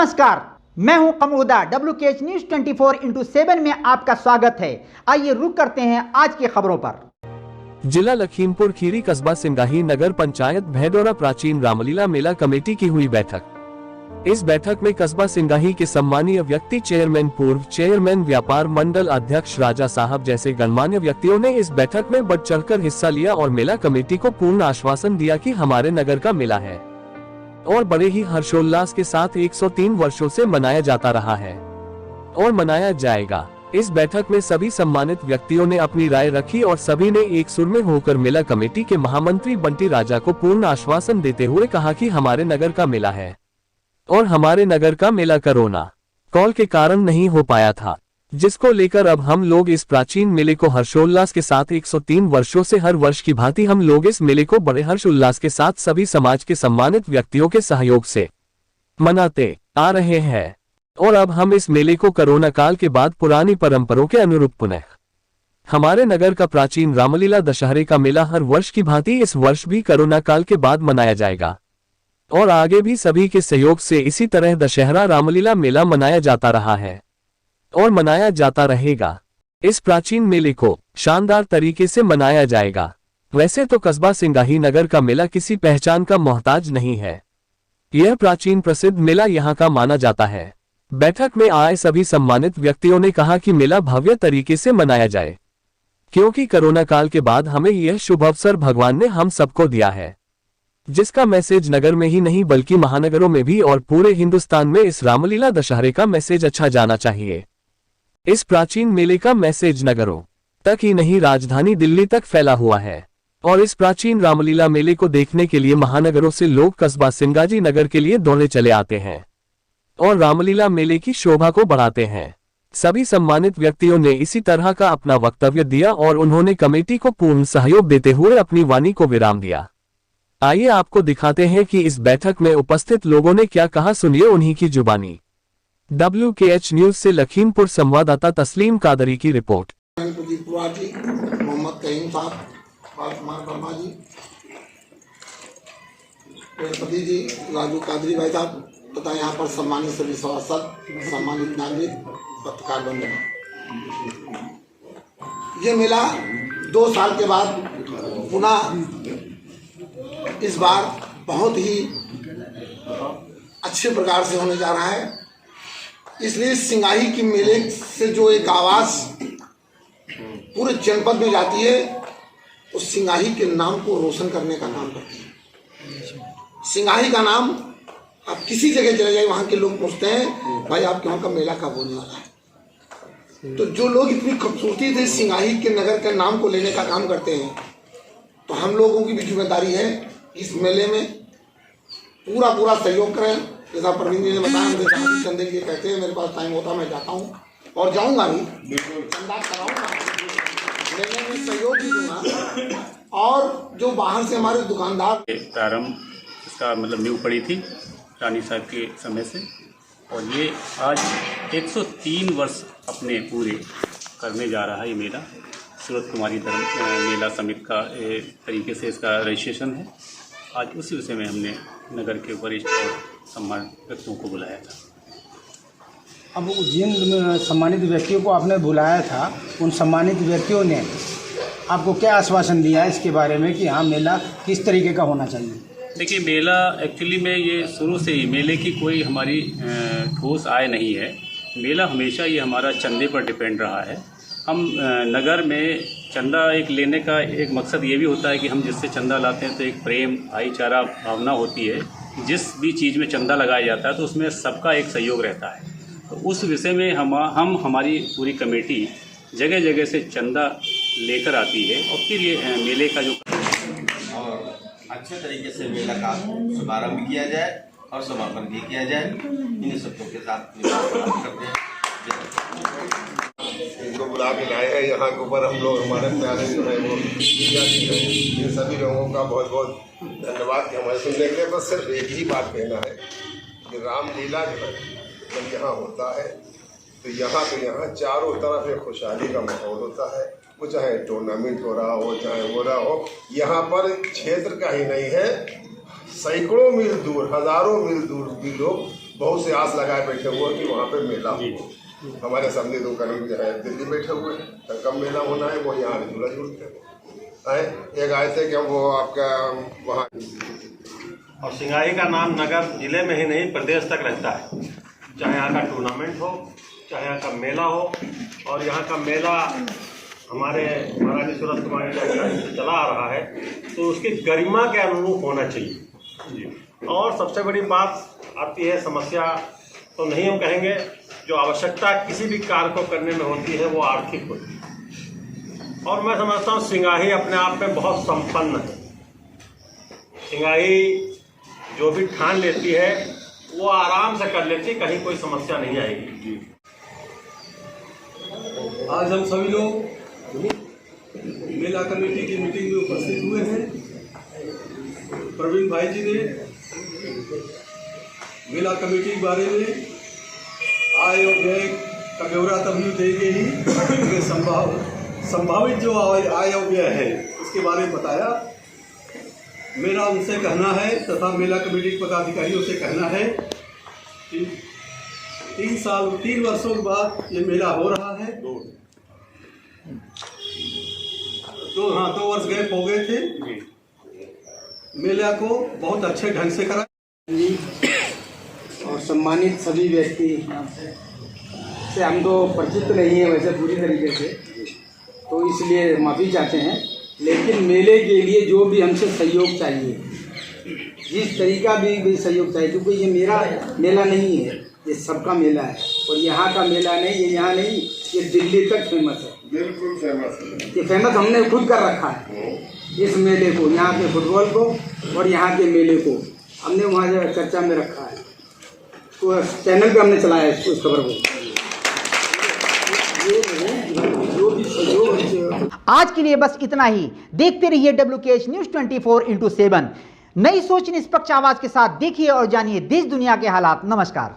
नमस्कार, मैं हूं कमरुदा। WKH न्यूज 24/7 में आपका स्वागत है। आइए रुक करते हैं आज की खबरों पर। जिला लखीमपुर खीरी कस्बा सिंगाही नगर पंचायत भैडोरा प्राचीन रामलीला मेला कमेटी की हुई बैठक। इस बैठक में कस्बा सिंगाही के सम्मानीय व्यक्ति, चेयरमैन, पूर्व चेयरमैन, व्यापार मंडल अध्यक्ष राजा साहब जैसे गणमान्य व्यक्तियों ने इस बैठक में बढ़ चढ़कर हिस्सा लिया और मेला कमेटी को पूर्ण आश्वासन दिया कि हमारे नगर का मेला है और बड़े ही हर्षोल्लास के साथ 103 वर्षों से मनाया जाता रहा है और मनाया जाएगा। इस बैठक में सभी सम्मानित व्यक्तियों ने अपनी राय रखी और सभी ने एक सुर में होकर मेला कमेटी के महामंत्री बंटी राजा को पूर्ण आश्वासन देते हुए कहा कि हमारे नगर का मेला है और हमारे नगर का मेला कोरोना काल के कारण नहीं हो पाया था, जिसको लेकर अब हम लोग इस प्राचीन मेले को हर्षोल्लास के साथ 103 वर्षों से हर वर्ष की भांति हम लोग इस मेले को बड़े हर्ष उल्लास के साथ सभी समाज के सम्मानित व्यक्तियों के सहयोग से मनाते आ रहे हैं और अब हम इस मेले को कोरोना काल के बाद पुरानी परंपराओं के अनुरूप पुनः हमारे नगर का प्राचीन रामलीला दशहरे का मेला हर वर्ष की भांति इस वर्ष भी कोरोना काल के बाद मनाया जाएगा और आगे भी सभी के सहयोग से इसी तरह दशहरा रामलीला मेला मनाया जाता रहा है और मनाया जाता रहेगा। इस प्राचीन मेले को शानदार तरीके से मनाया जाएगा। वैसे तो कस्बा सिंगाही नगर का मेला किसी पहचान का मोहताज नहीं है, यह प्राचीन प्रसिद्ध मेला यहाँ का माना जाता है। बैठक में आए सभी सम्मानित व्यक्तियों ने कहा कि मेला भव्य तरीके से मनाया जाए, क्योंकि कोरोना काल के बाद हमें यह शुभ अवसर भगवान ने हम सबको दिया है, जिसका मैसेज नगर में ही नहीं बल्कि महानगरों में भी और पूरे हिंदुस्तान में इस रामलीला दशहरे का मैसेज अच्छा जाना चाहिए। इस प्राचीन मेले का मैसेज नगरों तक ही नहीं राजधानी दिल्ली तक फैला हुआ है और इस प्राचीन रामलीला मेले को देखने के लिए महानगरों से लोग कस्बा सिंगाजी नगर के लिए दौड़े चले आते हैं और रामलीला मेले की शोभा को बढ़ाते हैं। सभी सम्मानित व्यक्तियों ने इसी तरह का अपना वक्तव्य दिया और उन्होंने कमेटी को पूर्ण सहयोग देते हुए अपनी वाणी को विराम दिया। आइए आपको दिखाते हैं कि इस बैठक में उपस्थित लोगों ने क्या कहा, सुनिए उन्हीं की जुबानी। WKH न्यूज से लखीमपुर संवाददाता तस्लीम कादरी की रिपोर्ट। मोहम्मद कहीम साहब, वर्मा जी, जी, राजू कादरी भाई साहब तथा यहाँ पर सम्मानित सभी सभासद, सम्मानित नागरिक, पत्रकार बंधु। ये मेला 2 साल के बाद पुनः इस बार बहुत ही अच्छे प्रकार से होने जा रहा है। इसलिए सिंगाही की मेले से जो एक आवाज़ पूरे जनपद में जाती है, उस सिंगाही के नाम को रोशन करने का नाम करती है। सिंगाही का नाम आप किसी जगह चले जाए, वहाँ के लोग पूछते हैं भाई आपके वहाँ का मेला कब होने वाला है। तो जो लोग इतनी खूबसूरती से सिंगाही के नगर के नाम को लेने का काम करते हैं, तो हम लोगों की भी जिम्मेदारी है इस मेले में पूरा सहयोग करें। जैसा प्रवीण जी ने बताया, मुझे चंदे जी कहते हैं मेरे पास टाइम होता मैं जाता हूँ और जाऊँगा भी, चंदा कराऊँगा, मेले में सहयोग भी दूंगा। और जो बाहर से हमारे दुकानदार प्रारंभ इसका मतलब नींव पड़ी थी रानी साहब के समय से, और ये आज 103 वर्ष अपने पूरे करने जा रहा है। ये मेला सूरत कुमारी धर्म मेला समिति का तरीके से इसका रजिस्ट्रेशन है। आज उसी विषय में हमने नगर के वरिष्ठ और सम्मानित व्यक्तियों को बुलाया था। अब जिन सम्मानित व्यक्तियों को आपने बुलाया था, उन सम्मानित व्यक्तियों ने आपको क्या आश्वासन दिया है इसके बारे में कि हाँ मेला किस तरीके का होना चाहिए? देखिए, मेला एक्चुअली में ये शुरू से ही मेले की कोई हमारी ठोस आय नहीं है। मेला हमेशा ये हमारा चंदे पर डिपेंड रहा है। हम नगर में चंदा एक लेने का एक मकसद ये भी होता है कि हम जिससे चंदा लाते हैं तो एक प्रेम भाईचारा भावना होती है। जिस भी चीज़ में चंदा लगाया जाता है तो उसमें सबका एक सहयोग रहता है। तो उस विषय में हम हमारी पूरी कमेटी जगह जगह से चंदा लेकर आती है और फिर ये मेले का जो और अच्छे तरीके से मेला का शुभारंभ किया जाए और समापन भी किया जाए। इन सबको के साथ करते हैं। इनको बुला के लाए हैं यहाँ के ऊपर हम लोग, हमारे प्यारे जो है वो इन सभी लोगों का बहुत बहुत धन्यवाद कि हमारे सुनने के लिए। बस सिर्फ एक ही बात कहना है कि रामलीला जो है जब यहाँ होता है तो यहाँ चारों तरफ एक खुशहाली का माहौल होता है। वो चाहे टूर्नामेंट हो रहा हो, चाहे हो रहा हो, यहाँ पर क्षेत्र का ही नहीं है, सैकड़ों मील दूर, हजारों मील दूर भी लोग बहुत से आस लगाए बैठे हुए हैं कि वहाँ पे मेला हो। हमारे सामने 2 कर्मी जो है दिल्ली बैठे हुए हैं, तो कब मेला होना है वो यहाँ झूला झूलते हैं। एक आए थे कि वो आपका वहाँ, और सिंगाही का नाम नगर जिले में ही नहीं प्रदेश तक रहता है, चाहे यहाँ का टूर्नामेंट हो, चाहे यहाँ का मेला हो। और यहाँ का मेला हमारे महाराज सूरत कुमार से चला आ रहा है, तो उसकी गरिमा के अनुरूप होना चाहिए। और सबसे बड़ी बात आती है, समस्या तो नहीं हम कहेंगे, जो आवश्यकता किसी भी कार्य को करने में होती है वो आर्थिक होती है। और मैं समझता हूँ सिंगाही अपने आप में बहुत संपन्न है। सिंगाही जो भी ठान लेती है वो आराम से कर लेती, कहीं कोई समस्या नहीं आएगी। आज हम सभी लोग मेला कमेटी की मीटिंग में उपस्थित हुए हैं। प्रवीण भाई जी ने मेला कमेटी के बारे में आय और व्यय का ब्यौरा तभी देंगे ही, संभावित जो आय और व्यय है इसके बारे में बताया। मेरा उनसे कहना है तथा मेला कमेटी के पदाधिकारियों से कहना है कि 3 वर्षों के बाद ये मेला हो रहा है। 2 वर्ष गैप हो गए थे। मेला को बहुत अच्छे ढंग से करा और सम्मानित सभी व्यक्ति से हम तो परिचित नहीं है वैसे पूरी तरीके से, तो इसलिए माफ़ी चाहते हैं। लेकिन मेले के लिए जो भी हमसे सहयोग चाहिए, जिस तरीका भी सहयोग चाहिए, क्योंकि ये मेरा मेला नहीं है, ये सबका मेला है। और यहाँ का मेला नहीं, ये यहाँ नहीं, ये दिल्ली तक फेमस है। बिल्कुल फेमस है। ये फेमस हमने खुद कर रखा है इस मेले को, यहाँ के फुटबॉल को और यहाँ के मेले को हमने वहाँ चर्चा में रखा है। तो चैनल पे हमने चलाया है उस खबर को। आज के लिए बस इतना ही। देखते रहिए WKH News 24/7। नई सोच निष्पक्ष आवाज के साथ देखिए और जानिए देश दुनिया के हालात। नमस्कार।